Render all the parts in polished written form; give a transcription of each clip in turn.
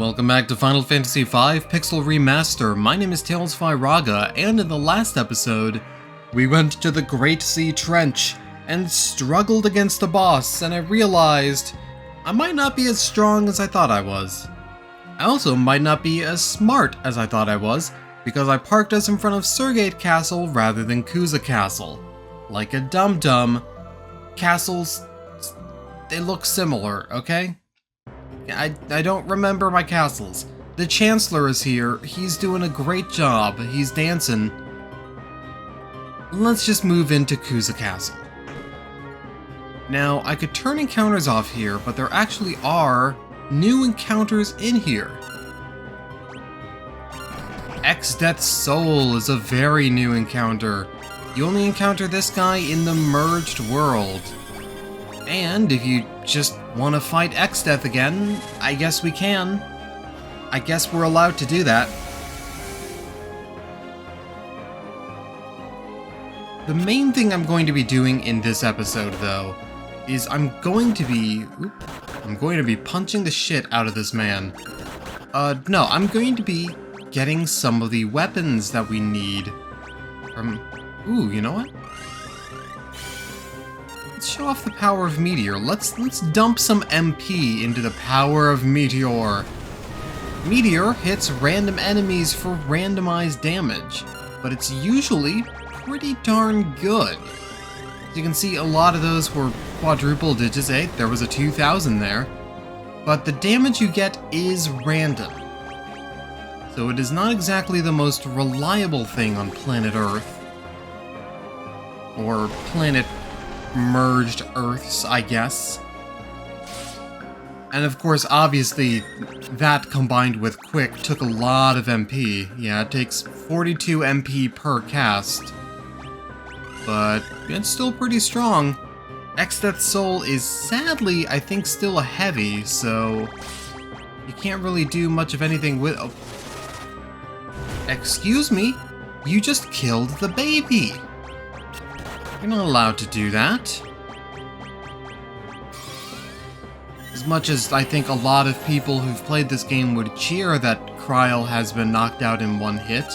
Welcome back to Final Fantasy V Pixel Remaster. My name is Tails Raga, and in the last episode, we went to the Great Sea Trench and struggled against the boss, and I realized I might not be as strong as I thought I was. I also might not be as smart as I thought I was, because I parked us in front of Surgate Castle rather than Kuza Castle. Like a dum-dum, castles, they look similar, okay? I don't remember my castles. The Chancellor is here. He's doing a great job. He's dancing. Let's just move into Kuza Castle. Now, I could turn encounters off here, but there actually are new encounters in here. X-Death's Soul is a very new encounter. You only encounter this guy in the merged world. And if you just want to fight X-Death again, I guess we can. I guess we're allowed to do that. The main thing I'm going to be doing in this episode, though, is I'm going to be punching the shit out of this man. No, I'm going to be getting some of the weapons that we need from... Ooh, you know what? Let's show off the power of Meteor. Let's dump some MP into the power of Meteor. Meteor hits random enemies for randomized damage, but it's usually pretty darn good. As you can see, a lot of those were quadruple digits. There was a 2000 there. But the damage you get is random. So it is not exactly the most reliable thing on planet Earth. Or planet merged Earths, I guess. And of course, obviously, that combined with Quick took a lot of MP. Yeah, it takes 42 MP per cast. But it's still pretty strong. X-Death's Soul is sadly, I think, still a heavy, so you can't really do much of anything with... Oh. Excuse me? You just killed the baby! You're not allowed to do that. As much as I think a lot of people who've played this game would cheer that Kryl has been knocked out in one hit,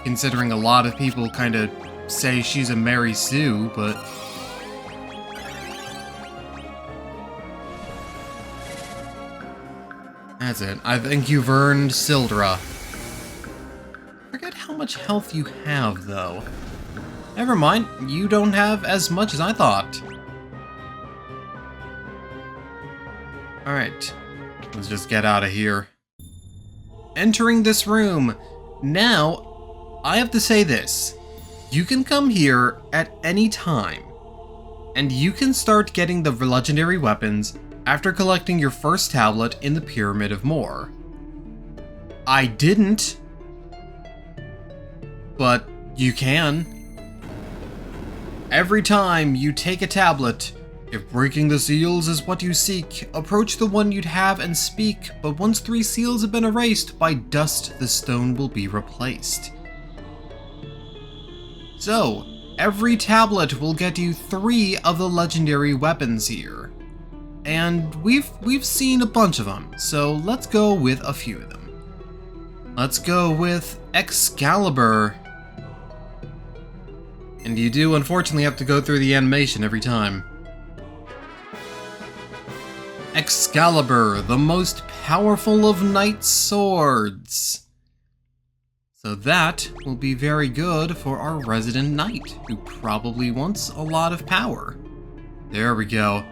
considering a lot of people kind of say she's a Mary Sue, but... That's it. I think you've earned Sildra. Forget how much health you have, though. Never mind, you don't have as much as I thought. Alright, let's just get out of here. Entering this room. Now, I have to say this. You can come here at any time, and you can start getting the legendary weapons after collecting your first tablet in the Pyramid of Moor. I didn't, but you can. Every time you take a tablet, if breaking the seals is what you seek, approach the one you'd have and speak, but once 3 seals have been erased, by dust the stone will be replaced. So, every tablet will get you 3 of the legendary weapons here. And we've seen a bunch of them, so let's go with a few of them. Let's go with Excalibur. And you do unfortunately have to go through the animation every time. Excalibur, the most powerful of knight swords. So that will be very good for our resident knight, who probably wants a lot of power. There we go.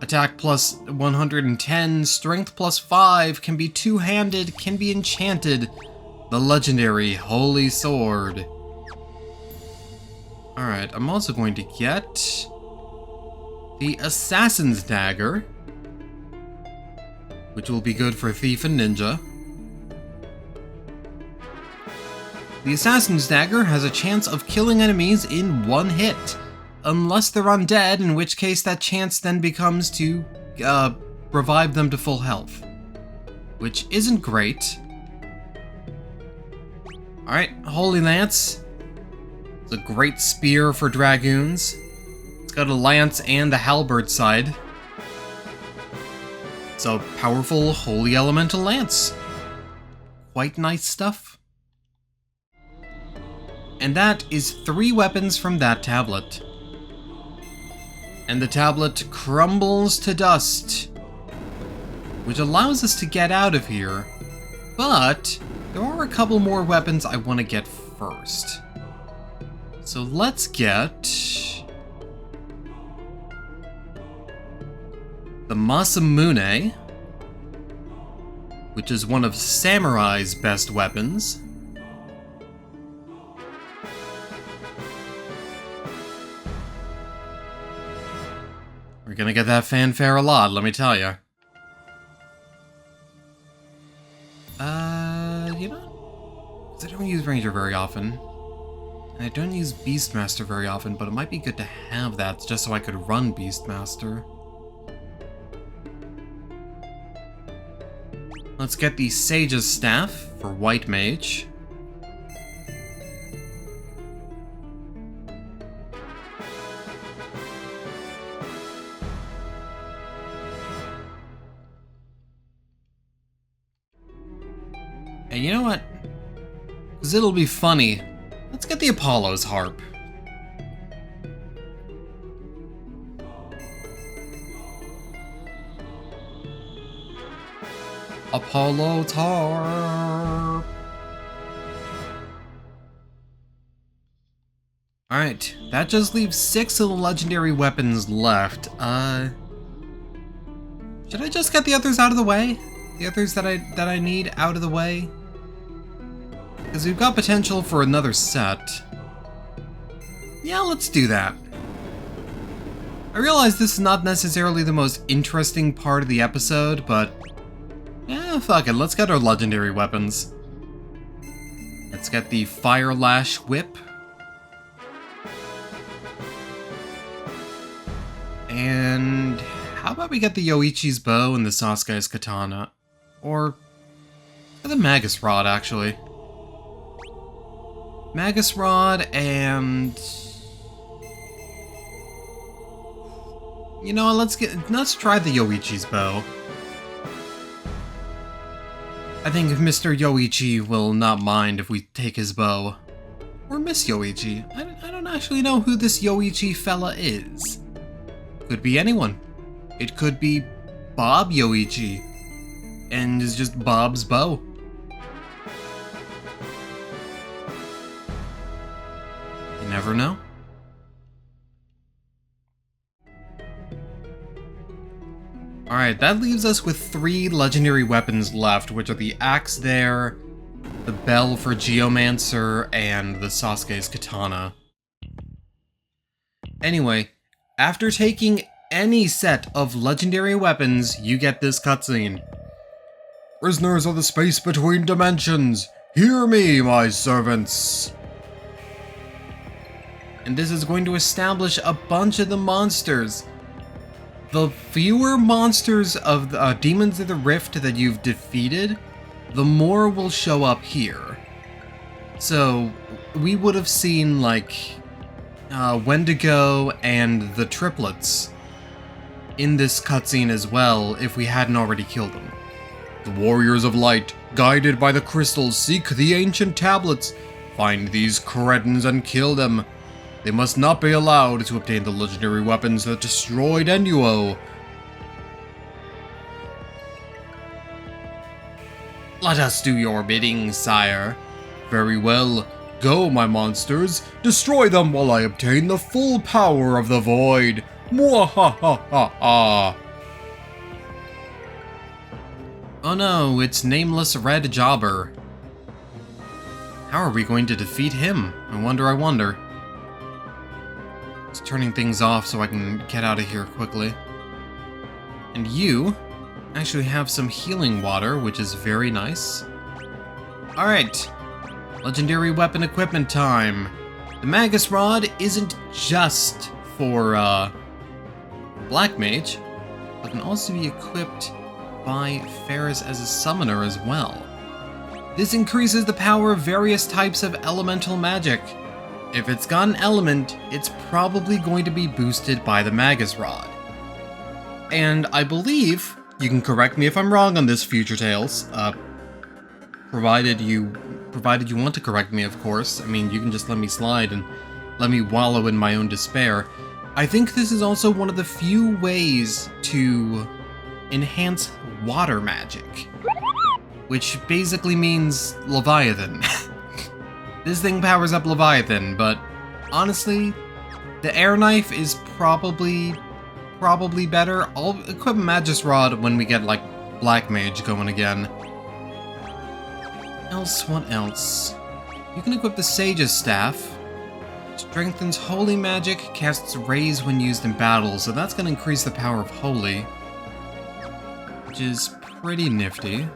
Attack plus 110, strength plus 5, can be two-handed, can be enchanted. The legendary Holy Sword. Alright, I'm also going to get the Assassin's Dagger, which will be good for Thief and Ninja. The Assassin's Dagger has a chance of killing enemies in 1 hit, unless they're undead, in which case that chance then becomes to revive them to full health, which isn't great. Alright, Holy Lance. It's a great spear for dragoons. It's got a lance and a halberd side. It's a powerful Holy Elemental Lance. Quite nice stuff. And that is 3 weapons from that tablet. And the tablet crumbles to dust, which allows us to get out of here. But there are a couple more weapons I want to get first. So let's get the Masamune, which is one of Samurai's best weapons. We're gonna get that fanfare a lot, let me tell you. You know, 'cause I don't use Ranger very often. And I don't use Beastmaster very often, but it might be good to have that just so I could run Beastmaster. Let's get the Sage's Staff for White Mage. And you know what? Because it'll be funny. Let's get the Apollo's Harp. Apollo's Harp. Alright, that just leaves 6 of the legendary weapons left. Should I just get the others out of the way? The others that I need out of the way? Because we've got potential for another set. Yeah, let's do that. I realize this is not necessarily the most interesting part of the episode, but yeah, fuck it, let's get our legendary weapons. Let's get the Fire Lash Whip. And how about we get the Yoichi's Bow and the Sasuke's Katana? Or the Magus Rod, actually. Magus Rod and... You know, let's try the Yoichi's Bow. I think Mr. Yoichi will not mind if we take his bow. Or Miss Yoichi. I don't actually know who this Yoichi fella is. Could be anyone. It could be Bob Yoichi. And is just Bob's bow. You never know. Alright, that leaves us with 3 legendary weapons left, which are the Axe there, the Bell for Geomancer, and the Sasuke's Katana. Anyway, after taking any set of legendary weapons, you get this cutscene. Prisoners of the space between dimensions, hear me, my servants! And this is going to establish a bunch of the monsters. The fewer monsters of the Demons of the Rift that you've defeated, the more will show up here. So, we would have seen, like, Wendigo and the triplets in this cutscene as well if we hadn't already killed them. The warriors of light, guided by the crystals, seek the ancient tablets. Find these cretins and kill them. They must not be allowed to obtain the legendary weapons that destroyed Enuo. Let us do your bidding, sire. Very well. Go, my monsters. Destroy them while I obtain the full power of the void. Mwahahaha. Oh no, it's nameless Red Jobber. How are we going to defeat him? I wonder. Just turning things off so I can get out of here quickly. And you actually have some healing water, which is very nice. Alright, legendary weapon equipment time. The Magus Rod isn't just for Black Mage, but can also be equipped by Ferris as a summoner as well. This increases the power of various types of elemental magic. If it's got an element, it's probably going to be boosted by the Magus Rod. And I believe You can correct me if I'm wrong on this, Future Tales. Provided you want to correct me, of course. I mean, you can just let me slide and let me wallow in my own despair. I think this is also one of the few ways to enhance water magic, which basically means Leviathan. This thing powers up Leviathan, but honestly, the air knife is probably better. I'll equip Magus Rod when we get, like, Black Mage going again. What else? You can equip the Sage's Staff. Strengthens Holy Magic, casts Raise when used in battle, so that's going to increase the power of Holy, which is pretty nifty.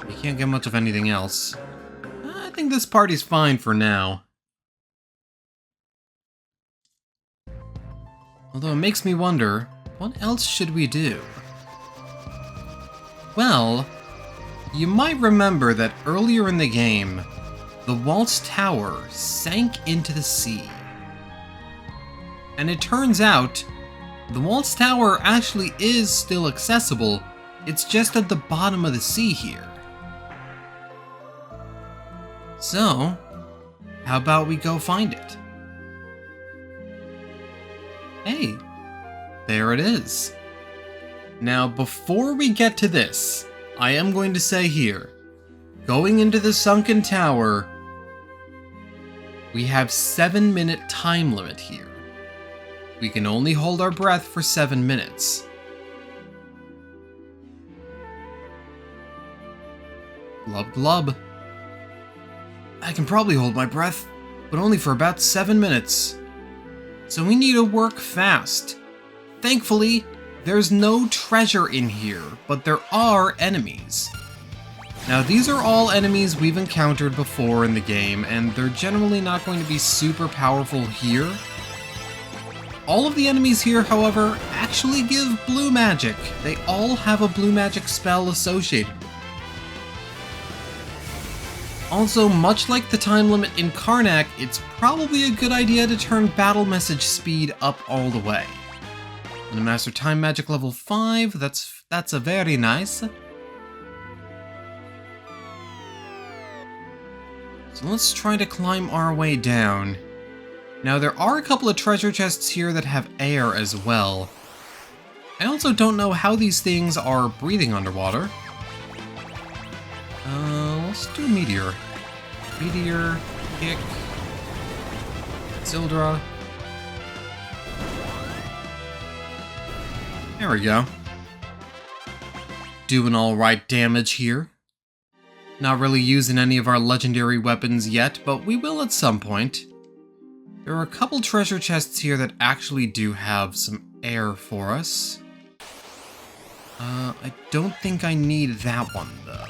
You can't get much of anything else. I think this party's fine for now. Although it makes me wonder, what else should we do? Well, you might remember that earlier in the game, the Waltz Tower sank into the sea. And it turns out, the Waltz Tower actually is still accessible, it's just at the bottom of the sea here. So, how about we go find it? Hey, there it is. Now, before we get to this, I am going to say here, going into the Sunken Tower, we have 7-minute time limit here. We can only hold our breath for 7 minutes. Glub glub. I can probably hold my breath, but only for about 7 minutes. So we need to work fast. Thankfully, there's no treasure in here, but there are enemies. Now, these are all enemies we've encountered before in the game, and they're generally not going to be super powerful here. All of the enemies here, however, actually give blue magic. They all have a blue magic spell associated with them. Also, much like the time limit in Karnak, it's probably a good idea to turn battle message speed up all the way. And to master time magic level 5, that's a very nice. So let's try to climb our way down. Now, there are a couple of treasure chests here that have air as well. I also don't know how these things are breathing underwater. Let's do a meteor. Meteor, kick, Sildra. There we go. Doing alright damage here. Not really using any of our legendary weapons yet, but we will at some point. There are a couple treasure chests here that actually do have some air for us. I don't think I need that one, though.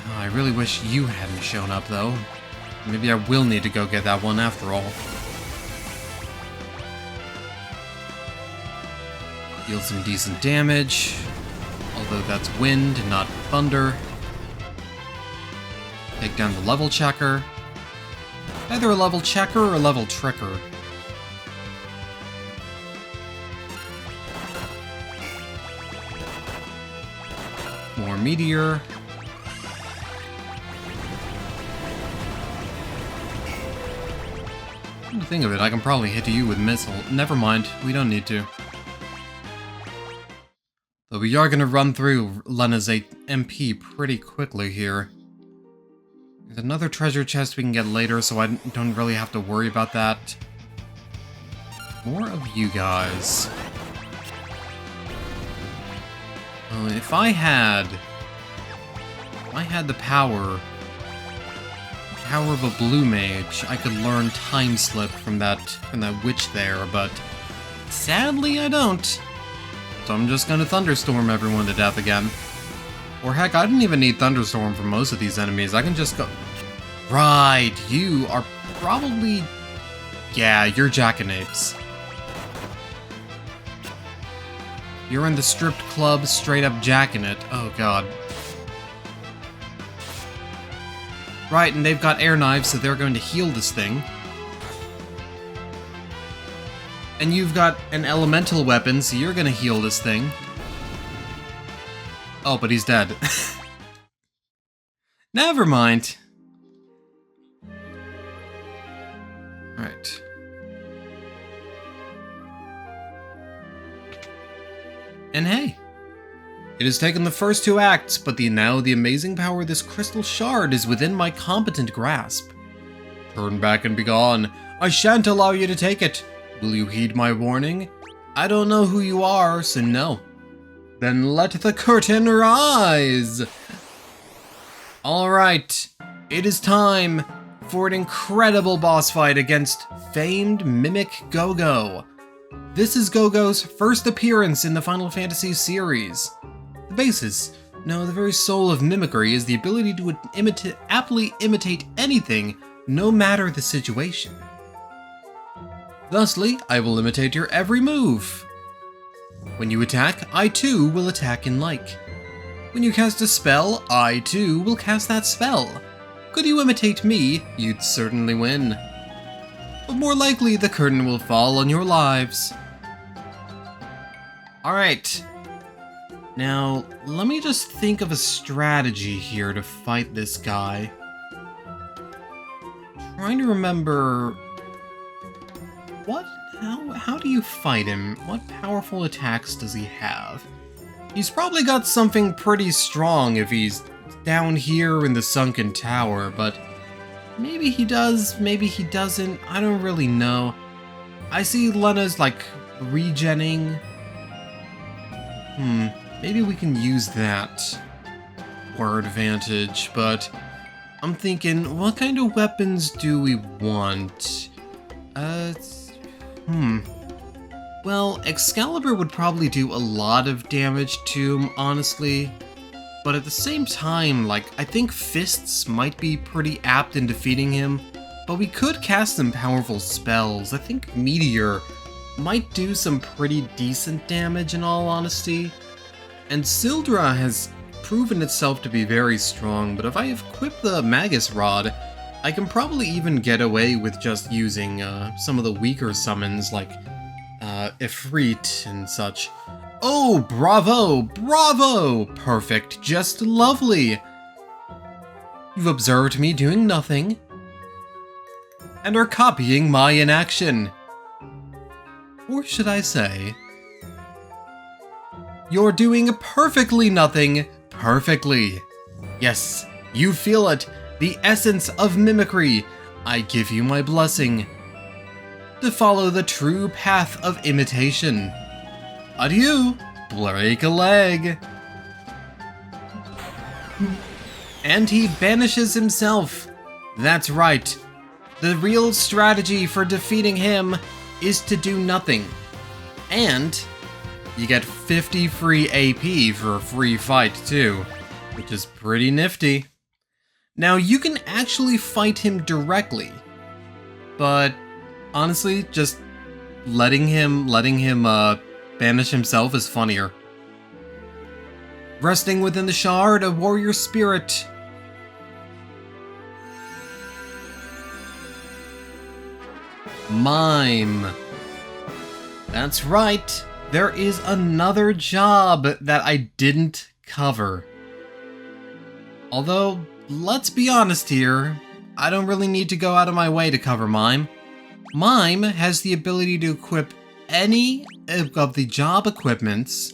Oh, I really wish you hadn't shown up, though. Maybe I will need to go get that one after all. Deal some decent damage, although that's wind, not thunder. Take down the level checker. Either a level checker or a level tricker. More meteor. Come to think of it, I can probably hit you with missile. Never mind, we don't need to. Though we are going to run through Lena's MP pretty quickly here. There's another treasure chest we can get later, so I don't really have to worry about that. More of you guys. If I had the power of a blue mage, I could learn Time Slip from that witch there, but sadly I don't. So I'm just gonna Thunderstorm everyone to death again. Or heck, I didn't even need Thunderstorm for most of these enemies. I can just go... Right, you are probably... Yeah, you're Jackanapes. You're in the stripped club, straight up jacking it. Oh god. Right, and they've got air knives, so they're going to heal this thing. And you've got an elemental weapon, so you're gonna heal this thing. Oh, but he's dead. Never mind. Alright. And hey, it has taken the first 2 acts, but now the amazing power of this crystal shard is within my competent grasp. Turn back and be gone. I shan't allow you to take it. Will you heed my warning? I don't know who you are, so no. Then let the curtain rise! Alright, it is time for an incredible boss fight against famed Mimic Go-Go. This is Go-Go's first appearance in the Final Fantasy series. The basis, no, the very soul of mimicry is the ability to aptly imitate anything, no matter the situation. Thusly, I will imitate your every move. When you attack, I too will attack in like. When you cast a spell, I too will cast that spell. Could you imitate me, you'd certainly win. But more likely, the curtain will fall on your lives. Alright. Now, let me just think of a strategy here to fight this guy. Trying to remember... How do you fight him? What powerful attacks does he have? He's probably got something pretty strong if he's down here in the Sunken Tower, but maybe he does, maybe he doesn't, I don't really know. I see Lena's like regenning. Maybe we can use that to our advantage, but I'm thinking, what kind of weapons do we want? Well, Excalibur would probably do a lot of damage to him, honestly. But at the same time, like, I think fists might be pretty apt in defeating him. But we could cast some powerful spells. I think Meteor might do some pretty decent damage in all honesty. And Sildra has proven itself to be very strong, but if I equip the Magus Rod, I can probably even get away with just using some of the weaker summons like Ifrit and such. Oh, bravo! Bravo! Perfect, just lovely! You've observed me doing nothing, and are copying my inaction. Or should I say, you're doing perfectly nothing, perfectly. Yes, you feel it, the essence of mimicry. I give you my blessing to follow the true path of imitation. Adieu, break a leg. And he banishes himself. That's right. The real strategy for defeating him is to do nothing. And you get 50 free AP for a free fight too, which is pretty nifty. Now you can actually fight him directly, but honestly, just letting him banish himself is funnier. Resting within the shard, a warrior spirit. Mime. That's right. There is another job that I didn't cover. Although, let's be honest here, I don't really need to go out of my way to cover Mime. Mime has the ability to equip any of the job equipments,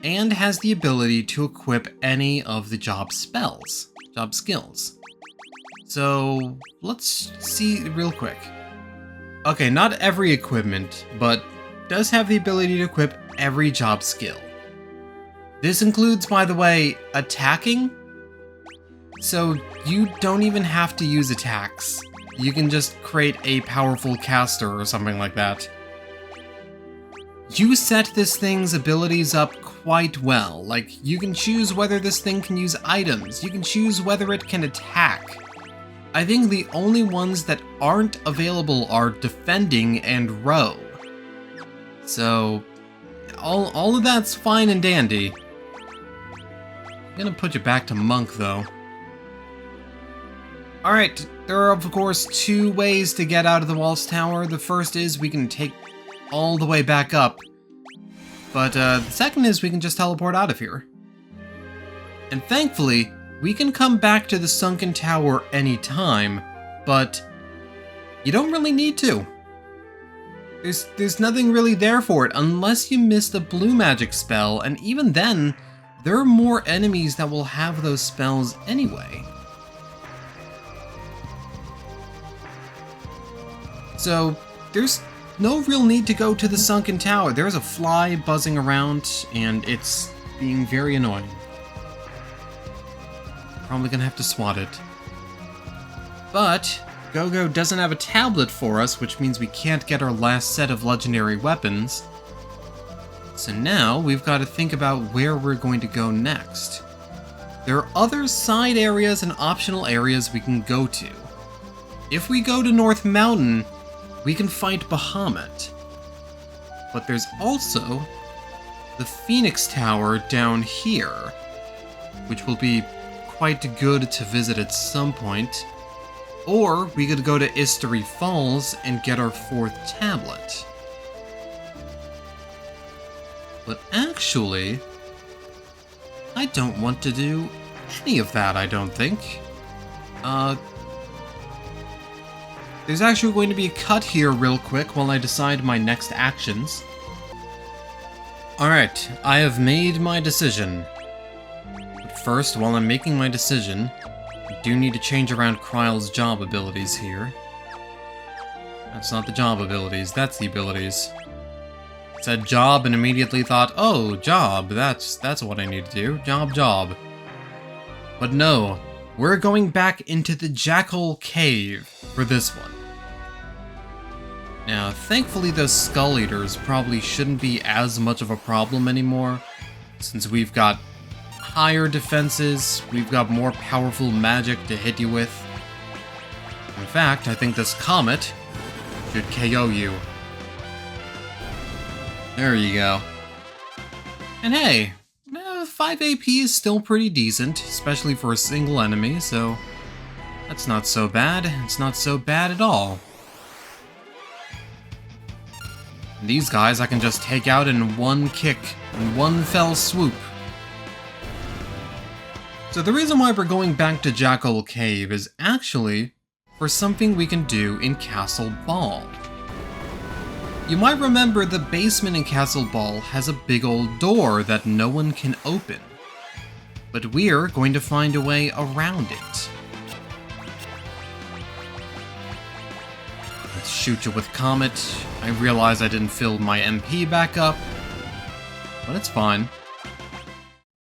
and has the ability to equip any of the job spells, job skills. So, let's see real quick. Okay, not every equipment, but does have the ability to equip every job skill. This includes, by the way, attacking. So you don't even have to use attacks. You can just create a powerful caster or something like that. You set this thing's abilities up quite well. Like, you can choose whether this thing can use items. You can choose whether it can attack. I think the only ones that aren't available are defending and row. So, all of that's fine and dandy. I'm gonna put you back to monk, though. Alright, there are of course 2 ways to get out of the Walls Tower. The first is we can take all the way back up. But the second is we can just teleport out of here. And thankfully, we can come back to the Sunken Tower anytime, but you don't really need to. There's nothing really there for it unless you miss the blue magic spell, and even then, there are more enemies that will have those spells anyway. So, there's no real need to go to the Sunken Tower. There's a fly buzzing around, and it's being very annoying. Probably gonna have to swat it. But Gogo doesn't have a tablet for us, which means we can't get our last set of legendary weapons. So now we've got to think about where we're going to go next. There are other side areas and optional areas we can go to. If we go to North Mountain, we can fight Bahamut. But there's also the Phoenix Tower down here, which will be quite good to visit at some point. Or we could go to Istory Falls and get our 4th tablet. But actually, I don't want to do any of that, I don't think. There's actually going to be a cut here real quick while I decide my next actions. Alright, I have made my decision. But first, while I'm making my decision, I do need to change around Kryle's job abilities here. That's not the job abilities, that's the abilities. Said job and immediately thought, oh, job, that's what I need to do. Job. But no, we're going back into the Jackal Cave for this one. Now, thankfully those Skull Eaters probably shouldn't be as much of a problem anymore, since we've got higher defenses, we've got more powerful magic to hit you with. In fact, I think this comet should KO you. There you go. And hey, 5 AP is still pretty decent, especially for a single enemy, so that's not so bad. It's not so bad at all. And these guys I can just take out in one kick, in one fell swoop. So the reason why we're going back to Jackal Cave is actually for something we can do in Castle Ball. You might remember the basement in Castle Ball has a big old door that no one can open. But we're going to find a way around it. Let's shoot you with Comet. I realize I didn't fill my MP back up, but it's fine.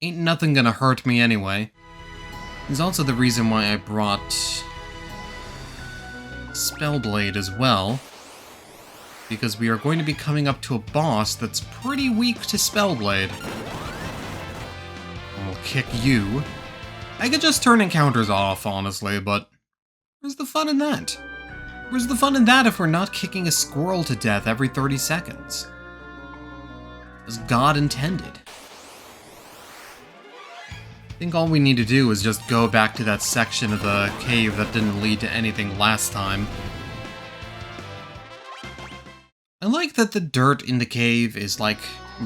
Ain't nothing gonna hurt me anyway. It's also the reason why I brought Spellblade as well, because we are going to be coming up to a boss that's pretty weak to Spellblade. I'll kick you. I could just turn encounters off, honestly, but where's the fun in that? Where's the fun in that if we're not kicking a squirrel to death every 30 seconds? As God intended. I think all we need to do is just go back to that section of the cave that didn't lead to anything last time. I like that the dirt in the cave is like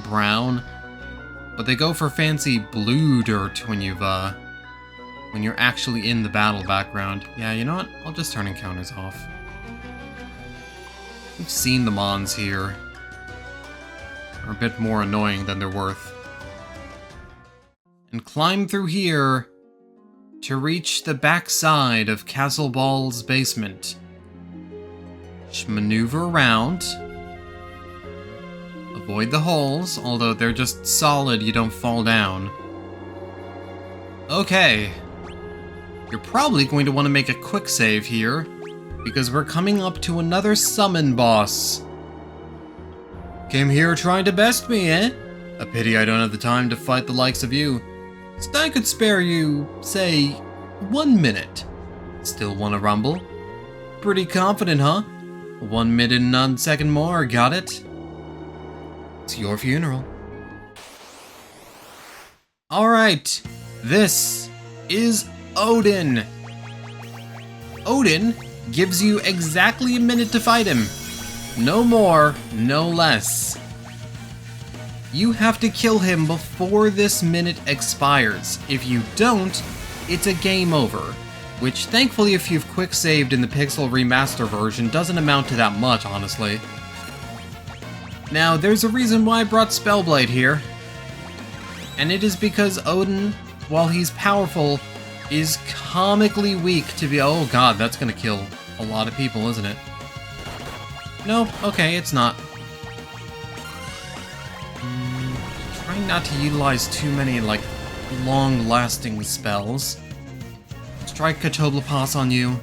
brown, but they go for fancy blue dirt when when you're actually in the battle background. Yeah, you know what? I'll just turn encounters off. We've seen the mons here. They're a bit more annoying than they're worth. And climb through here to reach the backside of Castle Ball's basement. Just maneuver around. Avoid the holes, although they're just solid, you don't fall down. Okay. You're probably going to want to make a quick save here, because we're coming up to another summon boss. Came here trying to best me, eh? A pity I don't have the time to fight the likes of you. So I could spare you, say, 1 minute. Still wanna rumble? Pretty confident, huh? 1 minute and 1 second more, got it? It's your funeral. Alright, this is Odin. Odin gives you exactly a minute to fight him. No more, no less. You have to kill him before this minute expires. If you don't, it's a game over. Which, thankfully, if you've quick-saved in the Pixel Remaster version, doesn't amount to that much, honestly. Now, there's a reason why I brought Spellblade here. And it is because Odin, while he's powerful, is comically weak to be— oh god, that's gonna kill a lot of people, isn't it? No, okay, it's not. Trying not to utilize too many, like, long-lasting spells. Let's try Katoblipas on you.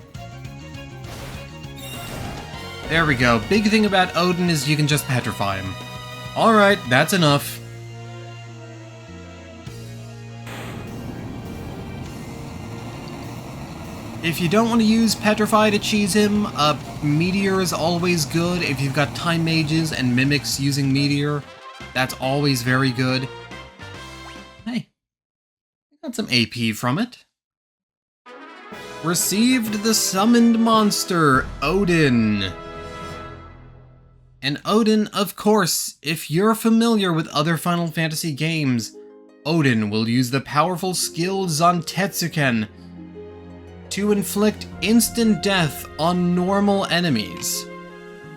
There we go. Big thing about Odin is you can just petrify him. Alright, that's enough. If you don't want to use Petrify to cheese him, Meteor is always good. If you've got Time Mages and Mimics using Meteor, that's always very good. Hey, I got some AP from it. Received the summoned monster, Odin. And Odin, of course, if you're familiar with other Final Fantasy games, Odin will use the powerful skill Zantetsuken to inflict instant death on normal enemies.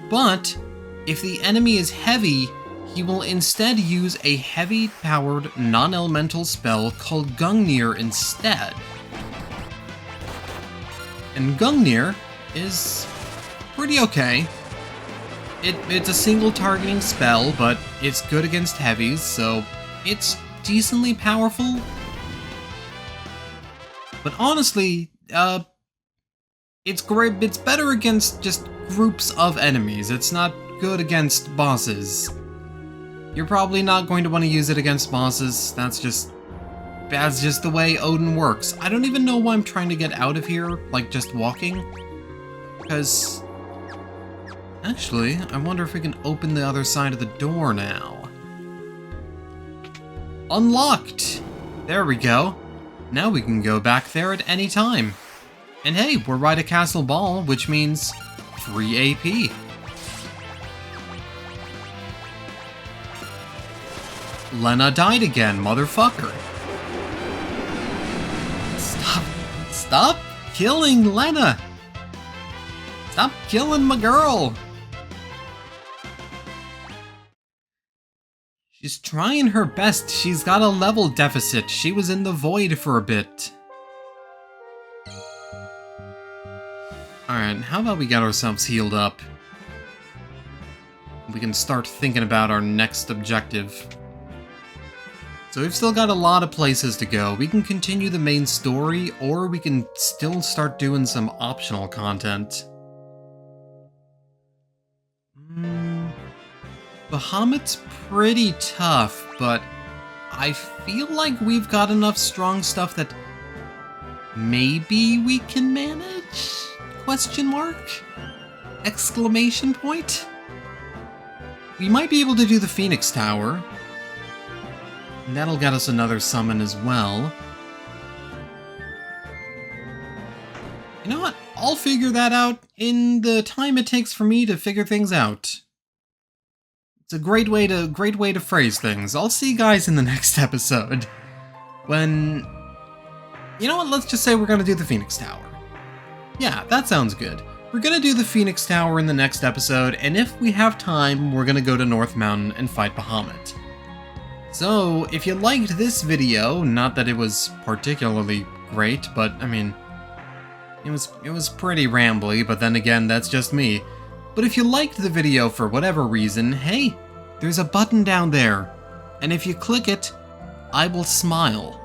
But if the enemy is heavy, he will instead use a heavy-powered non-elemental spell called Gungnir instead. And Gungnir is pretty okay. It's a single targeting spell, but it's good against heavies, so it's decently powerful. But honestly, it's great. It's better against just groups of enemies. It's not good against bosses. You're probably not going to want to use it against bosses. That's just the way Odin works. I don't even know why I'm trying to get out of here, like just walking. Because actually, I wonder if we can open the other side of the door now. Unlocked! There we go. Now we can go back there at any time. And hey, we're right at Castle Ball, which means free AP. Lena died again, motherfucker. Stop killing Lena. Stop killing my girl. She's trying her best. She's got a level deficit. She was in the void for a bit. Alright, how about we get ourselves healed up? We can start thinking about our next objective. So we've still got a lot of places to go. We can continue the main story, or we can still start doing some optional content. Bahamut's pretty tough, but I feel like we've got enough strong stuff that maybe we can manage? Question mark? Exclamation point? We might be able to do the Phoenix Tower. And that'll get us another summon as well. You know what? I'll figure that out in the time it takes for me to figure things out. It's a great way to phrase things. I'll see you guys in the next episode. When... you know what? Let's just say we're gonna do the Phoenix Tower. Yeah, that sounds good. We're gonna do the Phoenix Tower in the next episode, and if we have time, we're gonna go to North Mountain and fight Bahamut. So, if you liked this video, not that it was particularly great, but, I mean, it was pretty rambly, but then again, that's just me. But if you liked the video for whatever reason, hey, there's a button down there, and if you click it, I will smile.